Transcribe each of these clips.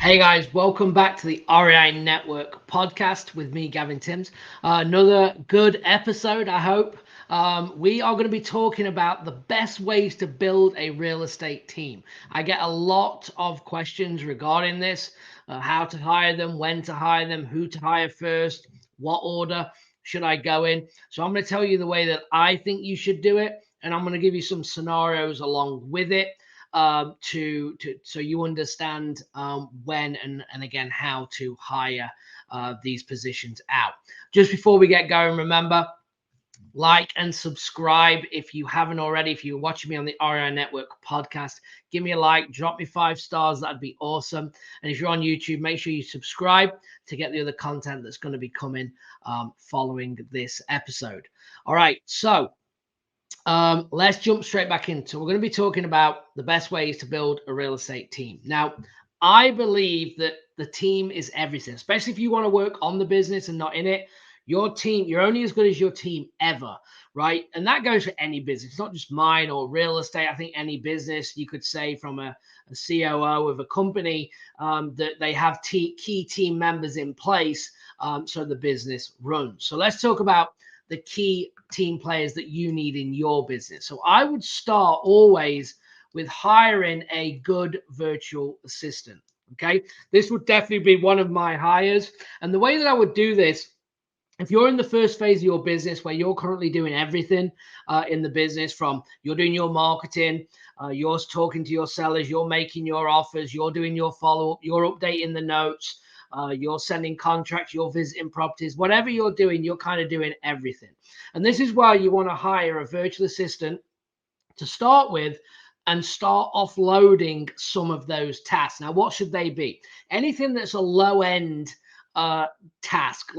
Hey guys, welcome back to the REI Network podcast with me, Gavin Timms. Another good episode, I hope. We are going to be talking about the best ways to build a real estate team. I get a lot of questions regarding this, how to hire them, when to hire them, who to hire first, what order should I go in. So I'm going to tell you the way that I think you should do it, and I'm going to give you some scenarios along with it. So you understand when and again how to hire these positions out. Just before we get going, remember, like and subscribe if you haven't already. If you're watching me on the REI Network podcast, give me a like, drop me 5 stars. That'd be awesome. And if you're on YouTube, make sure you subscribe to get the other content that's going to be coming following this episode. All right, so let's jump straight back into. We're going to be talking about the best ways to build a real estate team. Now, I believe that the team is everything, especially if you want to work on the business and not in it. Your team, you're only as good as your team ever, right? And that goes for any business, not just mine or real estate. I think any business, you could say from a COO of a company, that they have key team members in place so the business runs. So let's talk about the key team players that you need in your business. So I would start always with hiring a good virtual assistant. Okay, this would definitely be one of my hires. And the way that I would do this, if you're in the first phase of your business where you're currently doing everything in the business, from you're doing your marketing, you're talking to your sellers, you're making your offers, you're doing your follow-up, you're updating the notes, you're sending contracts, you're visiting properties, whatever you're doing, you're kind of doing everything. And this is why you want to hire a virtual assistant to start with and start offloading some of those tasks. Now, what should they be? Anything that's a low end task,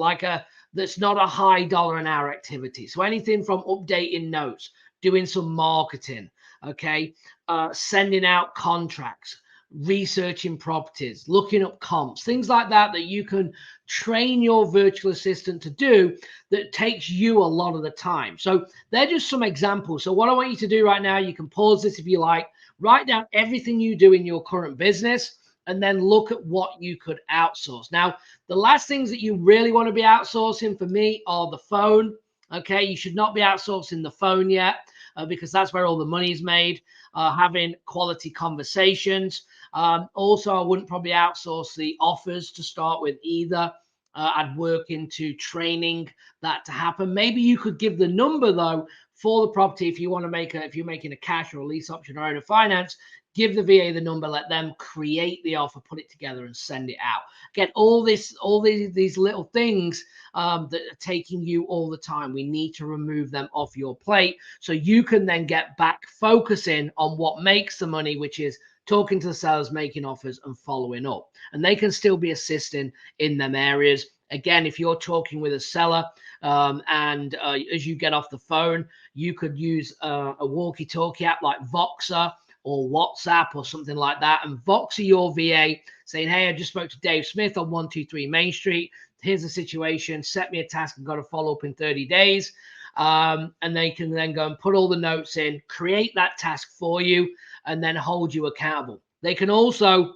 that's not a high dollar an hour activity. So anything from updating notes, doing some marketing, okay, sending out contracts, researching properties, looking up comps, things like that you can train your virtual assistant to do that takes you a lot of the time. So they're just some examples. So what I want you to do right now, you can pause this if you like, write down everything you do in your current business, and then look at what you could outsource. Now, the last things that you really want to be outsourcing for me are the phone. Okay, you should not be outsourcing the phone yet because that's where all the money is made. Having quality conversations. Also, I wouldn't probably outsource the offers to start with either. I'd work into training that to happen. Maybe you could give the number though for the property if you want to if you're making a cash or a lease option or owner finance. Give the VA the number, let them create the offer, put it together, and send it out. Again, all these little things that are taking you all the time. We need to remove them off your plate so you can then get back focusing on what makes the money, which is talking to the sellers, making offers, and following up. And they can still be assisting in them areas. Again, if you're talking with a seller as you get off the phone, you could use a walkie-talkie app like Voxer or WhatsApp or something like that, and Voxer your VA saying, hey, I just spoke to Dave Smith on 123 Main Street. Here's the situation. Set me a task. I've got to follow up in 30 days. And they can then go and put all the notes in, create that task for you, and then hold you accountable. They can also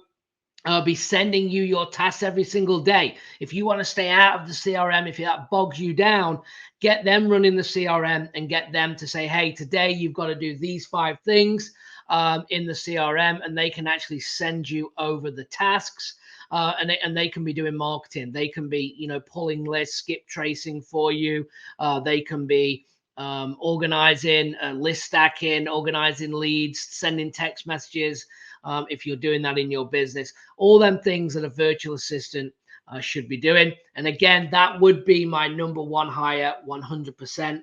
be sending you your tasks every single day. If you want to stay out of the CRM, if that bogs you down, get them running the CRM and get them to say, hey, today you've got to do these 5 things in the CRM, and they can actually send you over the tasks. And they can be doing marketing. They can be, pulling lists, skip tracing for you. They can be organizing, list stacking, organizing leads, sending text messages. If you're doing that in your business, all them things that a virtual assistant should be doing. And again, that would be my number 1 hire, 100%.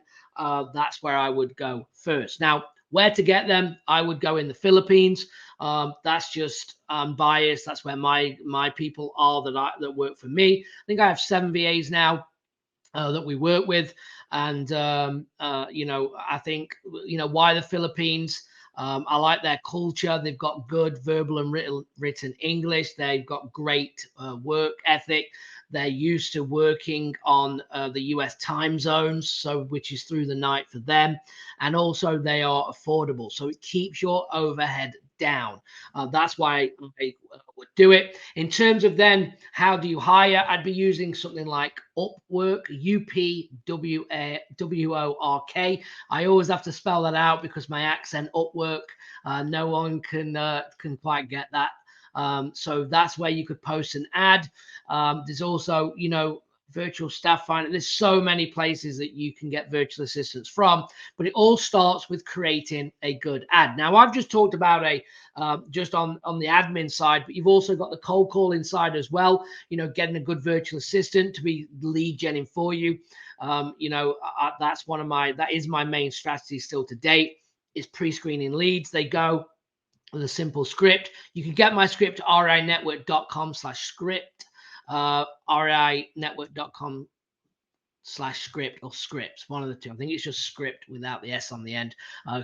That's where I would go first. Now, where to get them? I would go in the Philippines. That's just biased. That's where my people are that work for me. I think I have 7 VAs now that we work with, and I think why the Philippines. I like their culture. They've got good verbal and written English. They've got great work ethic. They're used to working on the US time zones, which is through the night for them. And also they are affordable. So it keeps your overhead down. That's why I would do it. In terms of then, how do you hire? I'd be using something like Upwork, Upwork. I always have to spell that out because my accent, Upwork, no one can quite get that. So that's where you could post an ad. There's also, virtual staff finder. There's so many places that you can get virtual assistants from, but it all starts with creating a good ad. Now, I've just talked about just on the admin side, but you've also got the cold calling side as well. Getting a good virtual assistant to be lead genning for you. That is my main strategy still to date, is pre-screening leads. They go with a simple script. You can get my script at reinetwork.com/script. reinetwork.com/script or scripts, one of the two. I think it's just script without the S on the end.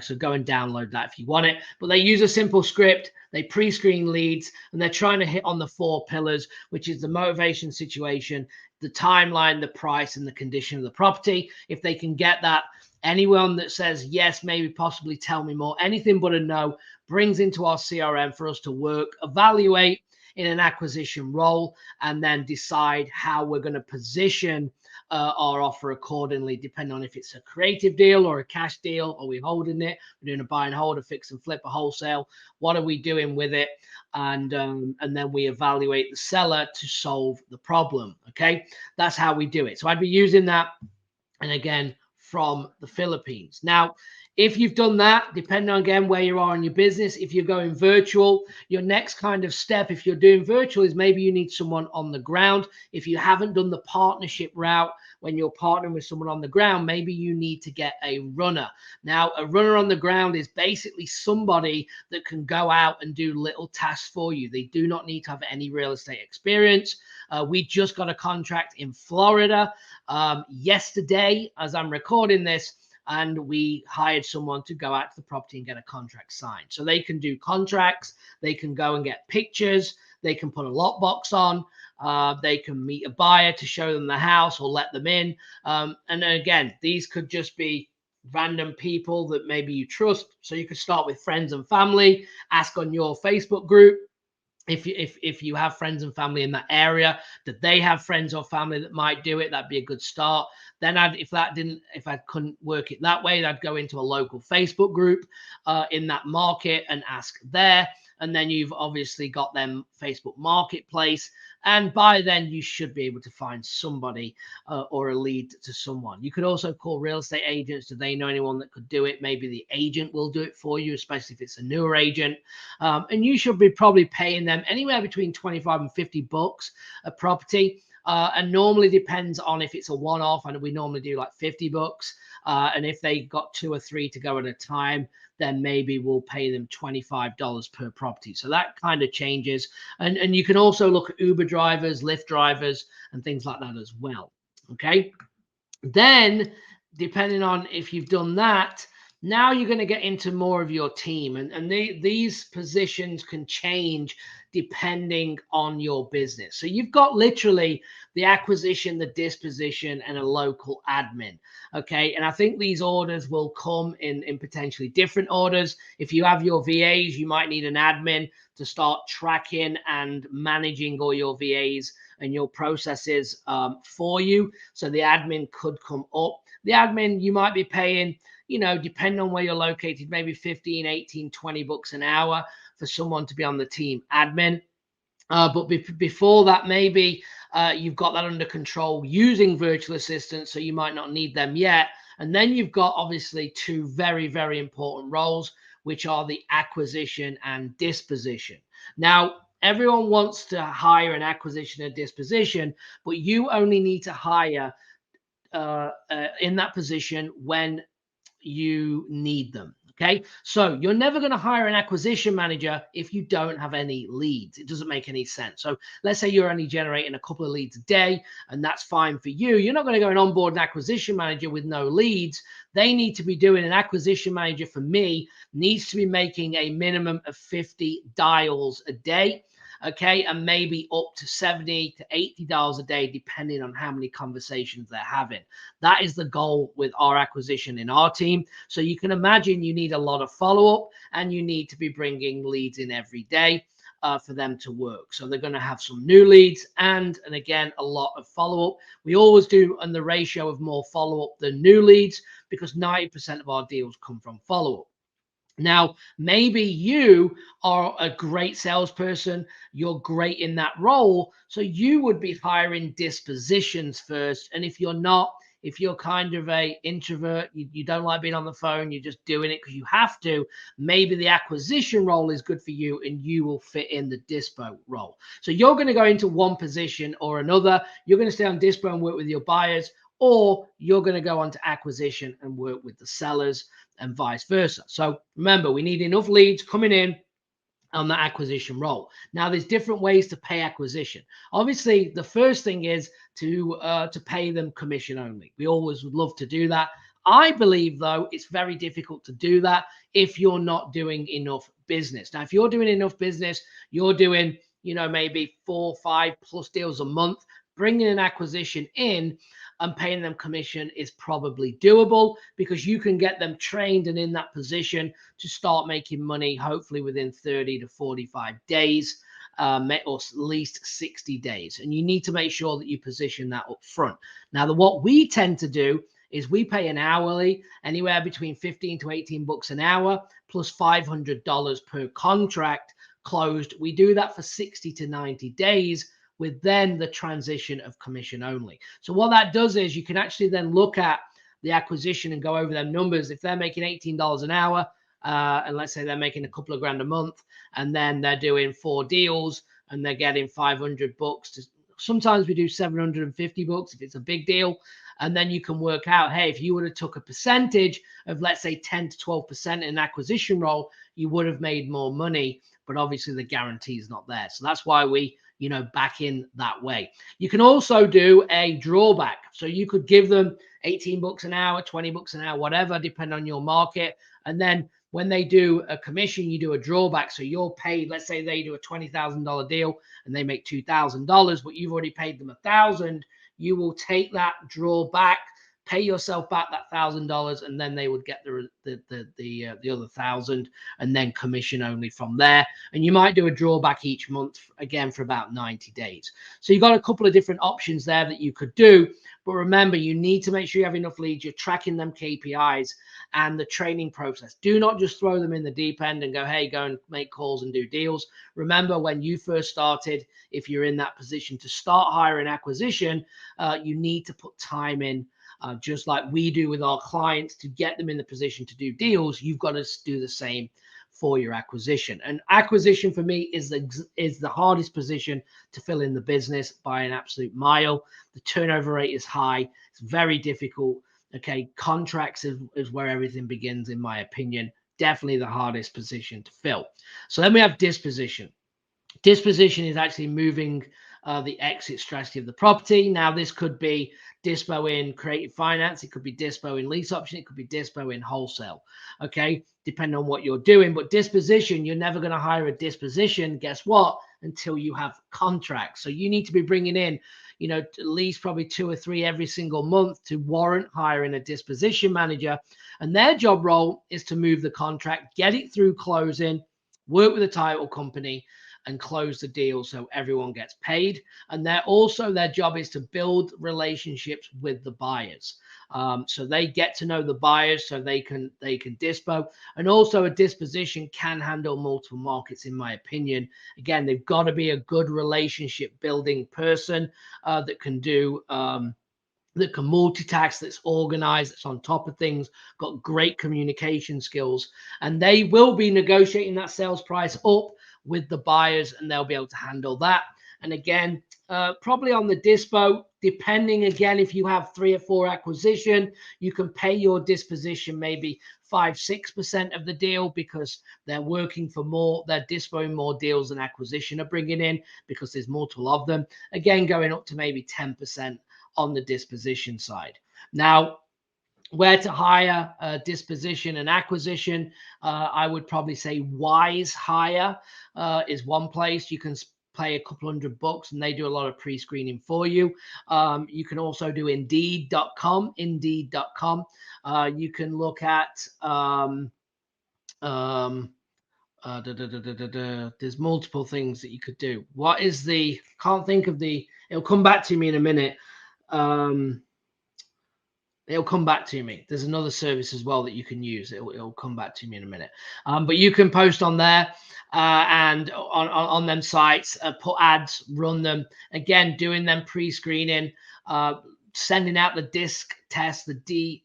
So go and download that if you want it. But they use a simple script. They pre-screen leads, and they're trying to hit on the 4 pillars, which is the motivation, situation, the timeline, the price, and the condition of the property. If they can get that, anyone that says yes, maybe, possibly, tell me more, anything but a no, brings into our CRM for us to work, evaluate in an acquisition role, and then decide how we're going to position our offer accordingly, depending on if it's a creative deal or a cash deal. Are we holding it? We're doing a buy and hold, a fix and flip, a wholesale. What are we doing with it? And then we evaluate the seller to solve the problem. Okay, that's how we do it. So I'd be using that, and again, from the Philippines. Now, if you've done that, depending on, again, where you are in your business, if you're going virtual, your next kind of step, if you're doing virtual, is maybe you need someone on the ground. If you haven't done the partnership route, when you're partnering with someone on the ground, maybe you need to get a runner. Now, a runner on the ground is basically somebody that can go out and do little tasks for you. They do not need to have any real estate experience. We just got a contract in Florida yesterday as I'm recording this, and we hired someone to go out to the property and get a contract signed. So they can do contracts, they can go and get pictures, they can put a lockbox on, they can meet a buyer to show them the house or let them in. And again, these could just be random people that maybe you trust. So you could start with friends and family, ask on your Facebook group. If you have friends and family in that area, that they have friends or family that might do it, that'd be a good start. Then if I couldn't work it that way, I'd go into a local Facebook group in that market and ask there. And then you've obviously got them Facebook Marketplace. And by then you should be able to find somebody or a lead to someone. You could also call real estate agents. Do they know anyone that could do it? Maybe the agent will do it for you, especially if it's a newer agent. And you should be probably paying them anywhere between 25 and 50 bucks a property. And normally depends on if it's a one-off, and we normally do like 50 bucks. And if they got 2 or 3 to go at a time, then maybe we'll pay them $25 per property. So that kind of changes. And you can also look at Uber drivers, Lyft drivers, and things like that as well. Okay. Then, depending on if you've done that, now you're going to get into more of your team. And these positions can change depending on your business. So you've got literally the acquisition, the disposition, and a local admin. Okay. And I think these orders will come in potentially different orders. If you have your VAs, you might need an admin to start tracking and managing all your VAs and your processes for you. So the admin could come up. The admin, you might be paying, depending on where you're located, maybe 15, 18, 20 bucks an hour for someone to be on the team admin. But before that, maybe you've got that under control using virtual assistants, so you might not need them yet. And then you've got obviously 2 very, very important roles, which are the acquisition and disposition. Now, everyone wants to hire an acquisition and disposition, but you only need to hire in that position when you need them. Okay, so you're never going to hire an acquisition manager if you don't have any leads. It doesn't make any sense. So let's say you're only generating a couple of leads a day, and that's fine for you. You're not going to go and onboard an acquisition manager with no leads. They need to be doing, an acquisition manager for me needs to be making a minimum of 50 dials a day. okay, and maybe up to $70 to $80 a day, depending on how many conversations they're having. That is the goal with our acquisition in our team. So you can imagine you need a lot of follow-up, and you need to be bringing leads in every day for them to work. So they're going to have some new leads and again, a lot of follow-up. We always do on the ratio of more follow-up than new leads, because 90% of our deals come from follow-up. Now, maybe you are a great salesperson, you're great in that role, so you would be hiring dispositions first. And if you're not, if you're kind of a introvert, you don't like being on the phone, you're just doing it because you have to, maybe the acquisition role is good for you and you will fit in the dispo role. So you're going to go into one position or another. You're going to stay on dispo and work with your buyers, or you're going to go on to acquisition and work with the sellers, and vice versa. So remember, we need enough leads coming in on the acquisition role. Now, there's different ways to pay acquisition. Obviously, the first thing is to pay them commission only. We always would love to do that. I believe, though, it's very difficult to do that if you're not doing enough business. Now, if you're doing enough business, you're doing, maybe 4, 5+ deals a month, bringing an acquisition in and paying them commission is probably doable, because you can get them trained and in that position to start making money, hopefully within 30 to 45 days, or at least 60 days. And you need to make sure that you position that up front. Now, what we tend to do is we pay an hourly, anywhere between 15 to 18 bucks an hour, plus $500 per contract closed. We do that for 60 to 90 days, with then the transition of commission only. So what that does is you can actually then look at the acquisition and go over them numbers. If they're making $18 an hour, and let's say they're making a couple of grand a month, and then they're doing 4 deals and they're getting 500 bucks. Sometimes we do 750 bucks if it's a big deal. And then you can work out, hey, if you would have took a percentage of, let's say, 10 to 12% in an acquisition role, you would have made more money. But obviously the guarantee is not there. So that's why we back in that way. You can also do a drawback. So you could give them 18 bucks an hour, 20 bucks an hour, whatever, depending on your market. And then when they do a commission, you do a drawback. So you're paid, let's say they do a $20,000 deal and they make $2,000, but you've already paid them $1,000. You will take that drawback, pay yourself back that $1,000, and then they would get the other $1,000, and then commission only from there. And you might do a drawback each month, again, for about 90 days. So you've got a couple of different options there that you could do. But remember, you need to make sure you have enough leads, you're tracking them KPIs, and the training process. Do not just throw them in the deep end and go, hey, go and make calls and do deals. Remember, when you first started, if you're in that position to start hiring acquisition, you need to put time in. Just like we do with our clients to get them in the position to do deals, you've got to do the same for your acquisition. And acquisition for me is the hardest position to fill in the business by an absolute mile. The turnover rate is high. It's very difficult. Okay, contracts is where everything begins, in my opinion. Definitely the hardest position to fill. So then we have disposition. Disposition is actually moving the exit strategy of the property. Now, this could be dispo in creative finance, it could be dispo in lease option, it could be dispo in wholesale, okay, depending on what you're doing. But disposition, you're never going to hire a disposition, guess what, until you have contracts. So you need to be bringing in, at least probably 2 or 3 every single month to warrant hiring a disposition manager. And their job role is to move the contract, get it through closing, work with the title company, and close the deal so everyone gets paid. And their job is to build relationships with the buyers. So they get to know the buyers so they can dispo. And also a disposition can handle multiple markets, in my opinion. Again, they've got to be a good relationship building person that can do that can multitask, that's organized, that's on top of things, got great communication skills, and they will be negotiating that sales price up with the buyers, and they'll be able to handle that. And again, probably on the dispo, depending, again, if you have 3 or 4 acquisition, you can pay your disposition maybe 5-6% of the deal, because they're working for more, they're dispoing more deals than acquisition are bringing in, because there's multiple of them. Again, going up to maybe 10% on the disposition side. Now, where to hire disposition and acquisition, I would probably say Wise Hire is one place. You can pay a couple $100 and they do a lot of pre-screening for you. You can also do Indeed.com. You can look at there's multiple things that you could do. What is the, can't think of the, it'll come back to me in a minute. It'll come back to me. There's another service as well that you can use. It'll come back to me in a minute. But you can post on there and on them sites, put ads, run them. Again, doing them pre-screening, sending out the DISC test, the DISC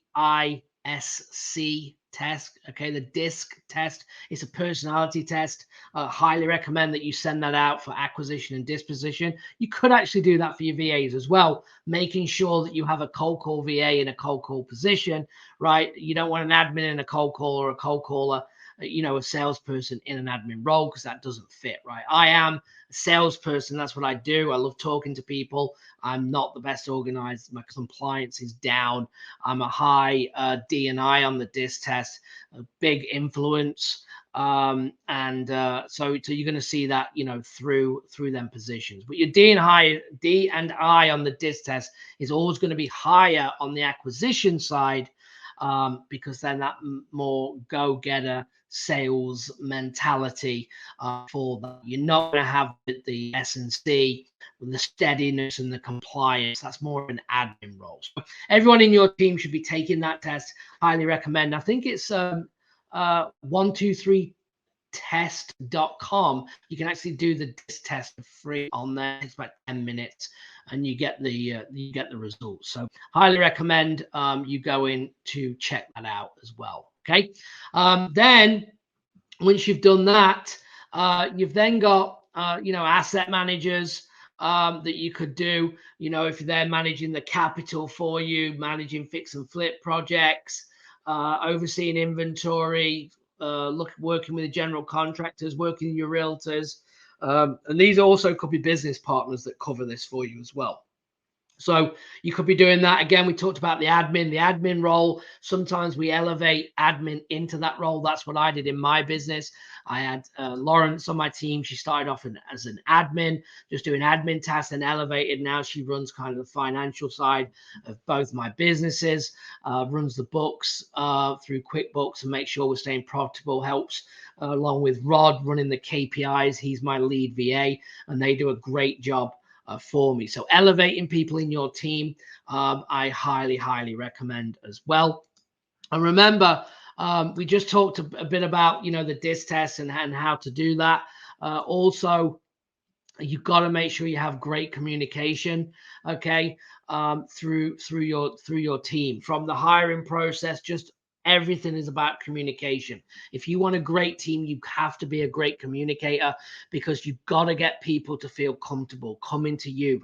test. Okay, the DISC test. It's a personality test. Highly recommend that you send that out for acquisition and disposition. You could actually do that for your VAs as well, making sure that you have a cold call VA in a cold call position, right? You don't want an admin in a cold call or a cold caller, a salesperson in an admin role, because that doesn't fit, right? I am a salesperson. That's what I do. I love talking to people. I'm not the best organized. My compliance is down. I'm a high D&I on the DIS test, a big influence. So you're going to see that, through them positions. But your D and I on the DIS test is always going to be higher on the acquisition side, because then that more go-getter sales mentality for that. You're not going to have the S&C, the steadiness and the compliance. That's more of an admin role. So everyone in your team should be taking that test. Highly recommend. I think it's 123test.com. You can actually do the DIS test for free on there. It's about 10 minutes and you get the results. So highly recommend you go in to check that out as well. Okay. Then once you've done that, you've then got asset managers that you could do, if they're managing the capital for you, managing fix and flip projects, overseeing inventory, working with the general contractors, working with your realtors. And these also could be business partners that cover this for you as well. So you could be doing that. Again, we talked about the admin role. Sometimes we elevate admin into that role. That's what I did in my business. I had Lawrence on my team. She started off as an admin, just doing admin tasks, and elevated. Now she runs kind of the financial side of both my businesses, runs the books through QuickBooks and makes sure we're staying profitable, helps along with Rod running the KPIs. He's my lead VA, and they do a great job for me. So elevating people in your team, I highly recommend as well. And remember, we just talked a bit about, the DIS test and how to do that. Also, you've got to make sure you have great communication, okay, through your team. From the hiring process, just everything is about communication. If you want a great team, you have to be a great communicator, because you've got to get people to feel comfortable coming to you.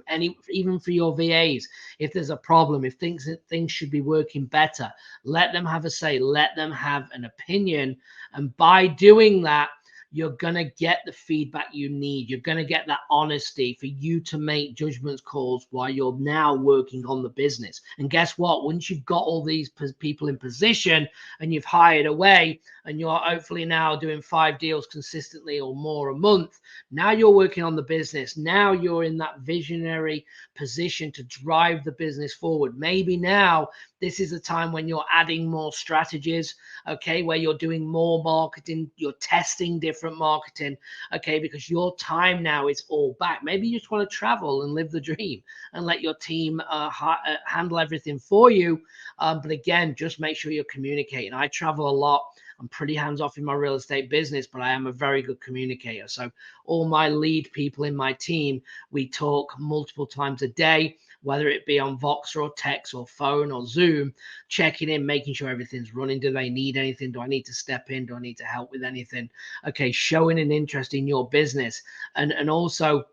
Even for your VAs, if there's a problem, if things should be working better, let them have a say, let them have an opinion. And by doing that, you're going to get the feedback you need. You're going to get that honesty for you to make judgment calls while you're now working on the business. And guess what? Once you've got all these people in position and you've hired away, and you're hopefully now doing 5 deals consistently or more a month, now you're working on the business. Now you're in that visionary position to drive the business forward. Maybe now this is a time when you're adding more strategies, okay, where you're doing more marketing, you're testing different marketing, okay, because your time now is all back. Maybe you just want to travel and live the dream and let your team handle everything for you. But again, just make sure you're communicating. I travel a lot. I'm pretty hands-off in my real estate business, but I am a very good communicator. So all my lead people in my team, we talk multiple times a day, whether it be on Voxer or text or phone or Zoom, checking in, making sure everything's running. Do they need anything? Do I need to step in? Do I need to help with anything? Okay, showing an interest in your business, and also,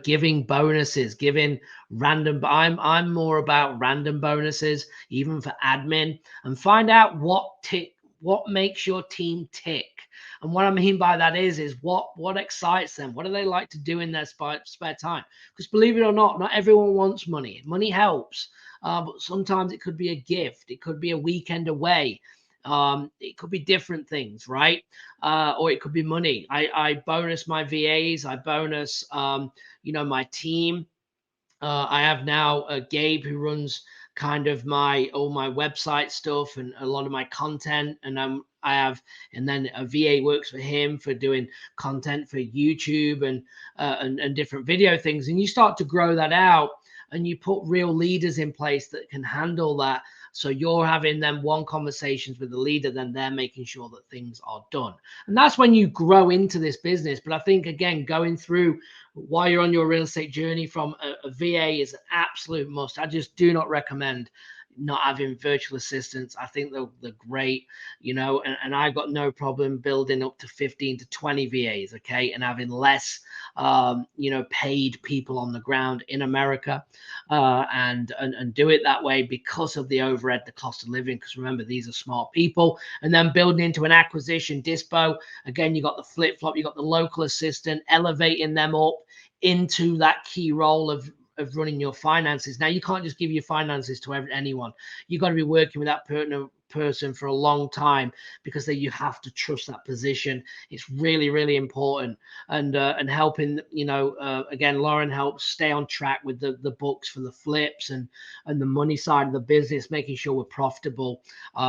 giving bonuses, giving random. I'm more about random bonuses, even for admin, and find out what makes your team tick. And what I mean by that is what excites them. What do they like to do in their spare time? Because believe it or not everyone wants money. Money helps, but sometimes it could be a gift. It could be a weekend away. It could be different things, right? Or it could be money. I bonus my VAs. I bonus, my team. I have now Gabe, who runs kind of all my website stuff and a lot of my content, and and then a VA works for him for doing content for YouTube and different video things. And you start to grow that out, and you put real leaders in place that can handle that. So you're having them one conversations with the leader, then they're making sure that things are done. And that's when you grow into this business. But I think, again, going through while you're on your real estate journey from a VA is an absolute must. I just do not recommend not having virtual assistants. I think they're great, and I've got no problem building up to 15 to 20 VAs, okay, and having less, paid people on the ground in America, and do it that way because of the overhead, the cost of living, because remember, these are smart people. And then building into an acquisition dispo, again, you got the flip-flop, you got the local assistant, elevating them up into that key role of running your finances. Now, you can't just give your finances to anyone. You've got to be working with that person for a long time, because then you have to trust that position. It's really, really important. And helping, again, Lauren helps stay on track with the books for the flips and the money side of the business, making sure we're profitable,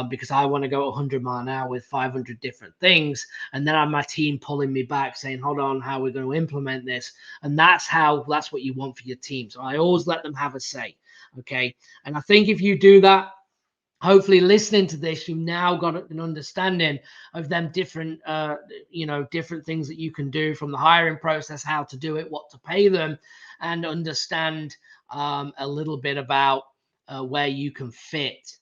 because I want to go 100 mile an hour with 500 different things. And then I have my team pulling me back saying, hold on, how we're going to implement this. And that's what you want for your team. So I always let them have a say. Okay. And I think if you do that, hopefully listening to this, you've now got an understanding of them different, different things that you can do from the hiring process, how to do it, what to pay them, and understand a little bit about where you can fit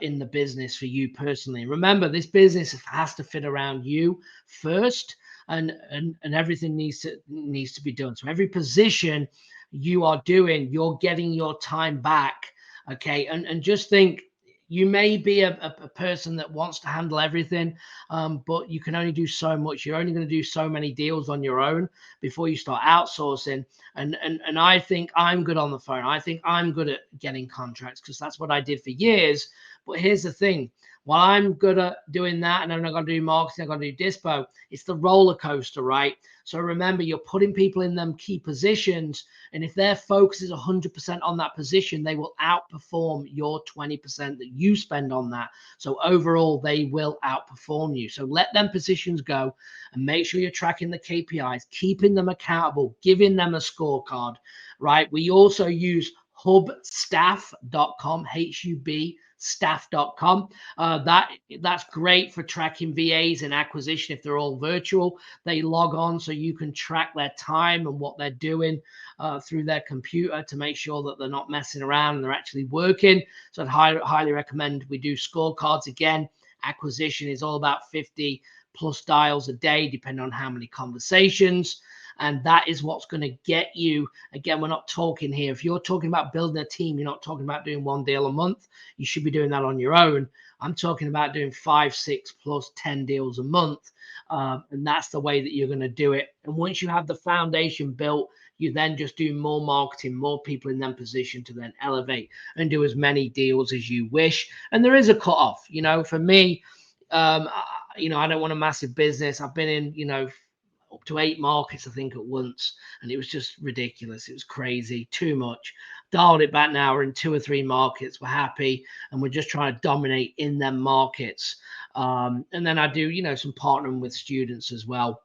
in the business for you personally. Remember, this business has to fit around you first, and everything needs to be done. So every position you are doing, you're getting your time back. Okay, and just think, you may be a person that wants to handle everything, but you can only do so much. You're only going to do so many deals on your own before you start outsourcing. And I think I'm good on the phone. I think I'm good at getting contracts, because that's what I did for years. But here's the thing. While I'm good at doing that, and I'm not going to do marketing, I'm going to do dispo, it's the roller coaster, right? So remember, you're putting people in them key positions, and if their focus is 100% on that position, they will outperform your 20% that you spend on that. So overall, they will outperform you. So let them positions go, and make sure you're tracking the KPIs, keeping them accountable, giving them a scorecard, right? We also use hubstaff.com, HUB staff.com. That's great for tracking VAs and acquisition. If they're all virtual, they log on so you can track their time and what they're doing through their computer to make sure that they're not messing around and they're actually working. So I'd highly recommend we do scorecards. Again, acquisition is all about 50 plus dials a day, depending on how many conversations. And that is what's going to get you. Again, we're not talking here. If you're talking about building a team, you're not talking about doing one deal a month. You should be doing that on your own. I'm talking about doing 5, 6 plus 10 deals a month. And that's the way that you're going to do it. And once you have the foundation built, you then just do more marketing, more people in them position to then elevate and do as many deals as you wish. And there is a cutoff. For me, I don't want a massive business. I've been in, up to 8 markets, I think, at once, and it was just ridiculous. It was crazy, too much. Dialed it back now. We're in 2 or 3 markets. We're happy, and we're just trying to dominate in them markets. And then I do, some partnering with students as well.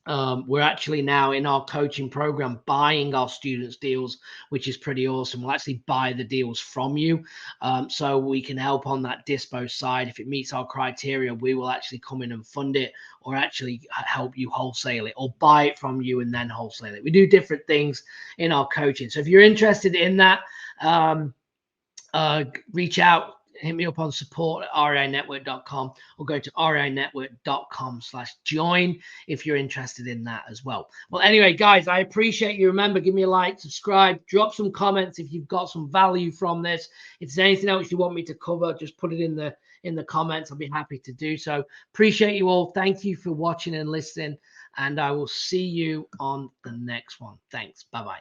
We're actually now in our coaching program buying our students deals, which is pretty awesome. We'll actually buy the deals from you, so we can help on that dispo side. If it meets our criteria, we will actually come in and fund it, or actually help you wholesale it, or buy it from you and then wholesale it. We do different things in our coaching. So if you're interested in that, reach out. Hit me up on support@reinetwork.com, or go to reinetwork.com/join if you're interested in that as well. Well, anyway, guys, I appreciate you. Remember, give me a like, subscribe, drop some comments if you've got some value from this. If there's anything else you want me to cover, just put it in the comments. I'll be happy to do so. Appreciate you all. Thank you for watching and listening, and I will see you on the next one. Thanks. Bye-bye.